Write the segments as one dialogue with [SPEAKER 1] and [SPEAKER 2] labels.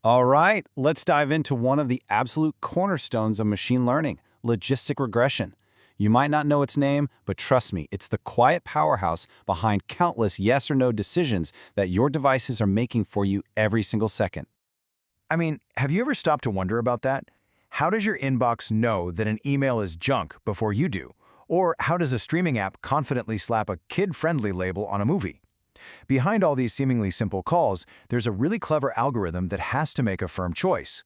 [SPEAKER 1] All right, let's dive into one of the absolute cornerstones of machine learning, logistic regression. You might not know its name, but trust me, it's the quiet powerhouse behind countless yes or no decisions that your devices are making for you every single second.
[SPEAKER 2] I mean, have you ever stopped to wonder about that? How does your inbox know that an email is junk before you do? Or how does a streaming app confidently slap a kid-friendly label on a movie? Behind all these seemingly simple calls, there's a really clever algorithm that has to make a firm choice.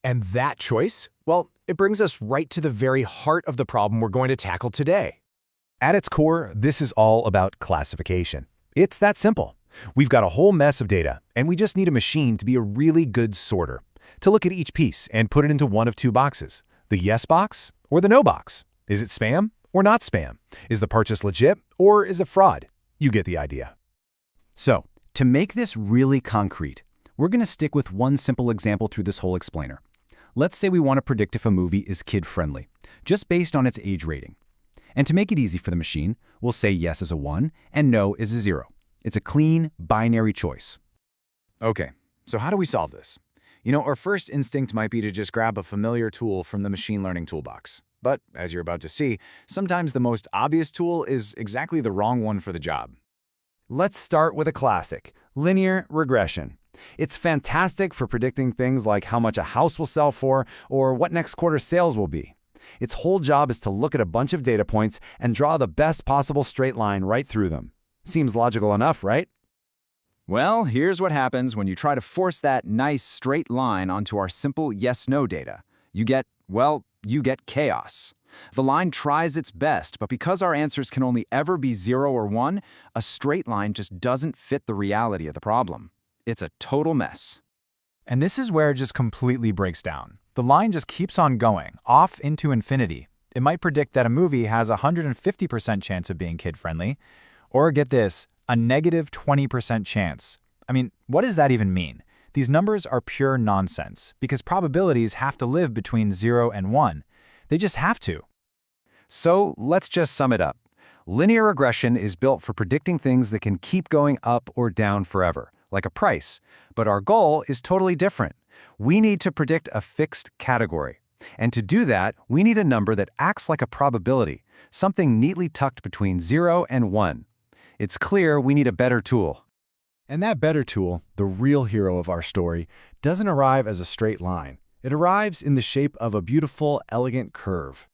[SPEAKER 3] And that choice? Well, it brings us right to the very heart of the problem we're going to tackle today.
[SPEAKER 4] At its core, this is all about classification. It's that simple. We've got a whole mess of data, and we just need a machine to be a really good sorter, to look at each piece and put it into one of two boxes, the yes box or the no box. Is it spam or not spam? Is the purchase legit or is it fraud? You get the idea.
[SPEAKER 1] So, to make this really concrete, we're going to stick with one simple example through this whole explainer. Let's say we want to predict if a movie is kid-friendly, just based on its age rating. And to make it easy for the machine, we'll say yes is a 1 and no is a 0. It's a clean, binary choice.
[SPEAKER 2] Okay, so how do we solve this? Our first instinct might be to just grab a familiar tool from the machine learning toolbox. But, as you're about to see, sometimes the most obvious tool is exactly the wrong one for the job.
[SPEAKER 4] Let's start with a classic, linear regression. It's fantastic for predicting things like how much a house will sell for or what next quarter's sales will be. Its whole job is to look at a bunch of data points and draw the best possible straight line right through them. Seems logical enough, right?
[SPEAKER 5] Well, here's what happens when you try to force that nice straight line onto our simple yes-no data. You get chaos. The line tries its best, but because our answers can only ever be 0 or 1, a straight line just doesn't fit the reality of the problem. It's a total mess.
[SPEAKER 6] And this is where it just completely breaks down. The line just keeps on going, off into infinity. It might predict that a movie has a 150% chance of being kid-friendly, or get this, a negative 20% chance. I mean, what does that even mean? These numbers are pure nonsense, because probabilities have to live between 0 and 1. They just have to.
[SPEAKER 4] So let's just sum it up. Linear regression is built for predicting things that can keep going up or down forever, like a price. But our goal is totally different. We need to predict a fixed category. And to do that, we need a number that acts like a probability, something neatly tucked between 0 and 1. It's clear we need a better tool.
[SPEAKER 6] And that better tool, the real hero of our story, doesn't arrive as a straight line. It arrives in the shape of a beautiful, elegant curve.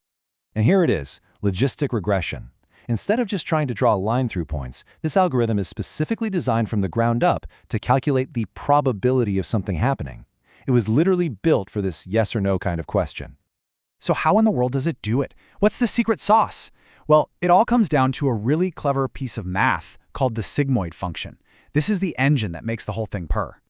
[SPEAKER 4] And here it is, logistic regression. Instead of just trying to draw a line through points, this algorithm is specifically designed from the ground up to calculate the probability of something happening. It was literally built for this yes or no kind of question.
[SPEAKER 6] So how in the world does it do it? What's the secret sauce? Well, it all comes down to a really clever piece of math called the Sigmoid Function. This is the engine that makes the whole thing purr.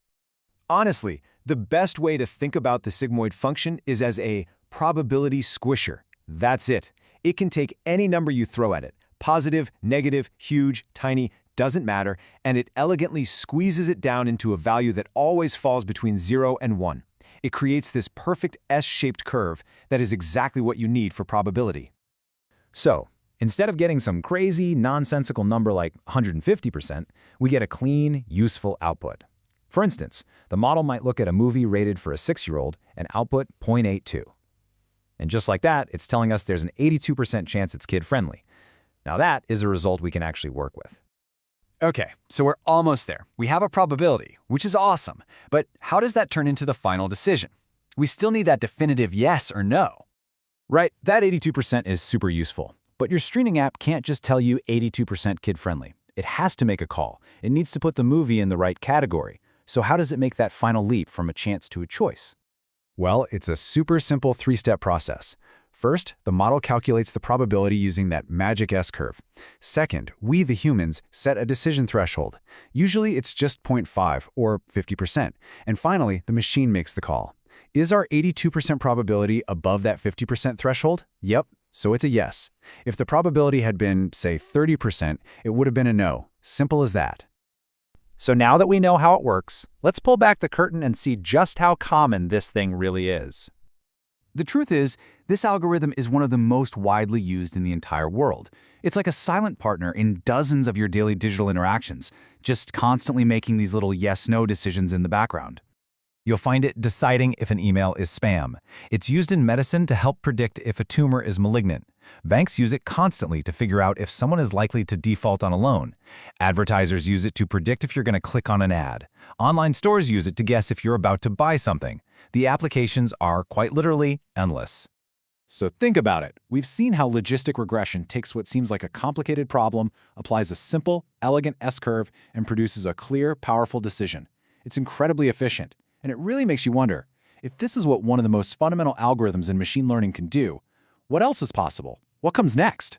[SPEAKER 2] Honestly, the best way to think about the sigmoid function is as a probability squisher. That's it. It can take any number you throw at it, positive, negative, huge, tiny, doesn't matter, and it elegantly squeezes it down into a value that always falls between 0 and 1. It creates this perfect S-shaped curve that is exactly what you need for probability.
[SPEAKER 4] So, instead of getting some crazy, nonsensical number like 150%, we get a clean, useful output. For instance, the model might look at a movie rated for a 6-year-old and output 0.82. And just like that, it's telling us there's an 82% chance it's kid-friendly. Now that is a result we can actually work with.
[SPEAKER 5] Okay, so we're almost there. We have a probability, which is awesome. But how does that turn into the final decision? We still need that definitive yes or no.
[SPEAKER 4] Right, that 82% is super useful. But your streaming app can't just tell you 82% kid-friendly. It has to make a call. It needs to put the movie in the right category. So how does it make that final leap from a chance to a choice? Well, it's a super simple 3-step process. First, the model calculates the probability using that magic S-curve. Second, we, the humans, set a decision threshold. Usually it's just 0.5 or 50%. And finally, the machine makes the call. Is our 82% probability above that 50% threshold? Yep, so it's a yes. If the probability had been, say, 30%, it would have been a no. Simple as that.
[SPEAKER 6] So now that we know how it works, let's pull back the curtain and see just how common this thing really is.
[SPEAKER 1] The truth is, this algorithm is one of the most widely used in the entire world. It's like a silent partner in dozens of your daily digital interactions, just constantly making these little yes-no decisions in the background. You'll find it deciding if an email is spam. It's used in medicine to help predict if a tumor is malignant. Banks use it constantly to figure out if someone is likely to default on a loan. Advertisers use it to predict if you're going to click on an ad. Online stores use it to guess if you're about to buy something. The applications are, quite literally, endless.
[SPEAKER 4] So think about it. We've seen how logistic regression takes what seems like a complicated problem, applies a simple, elegant S-curve, and produces a clear, powerful decision. It's incredibly efficient, and it really makes you wonder, if this is what one of the most fundamental algorithms in machine learning can do, what else is possible? What comes next?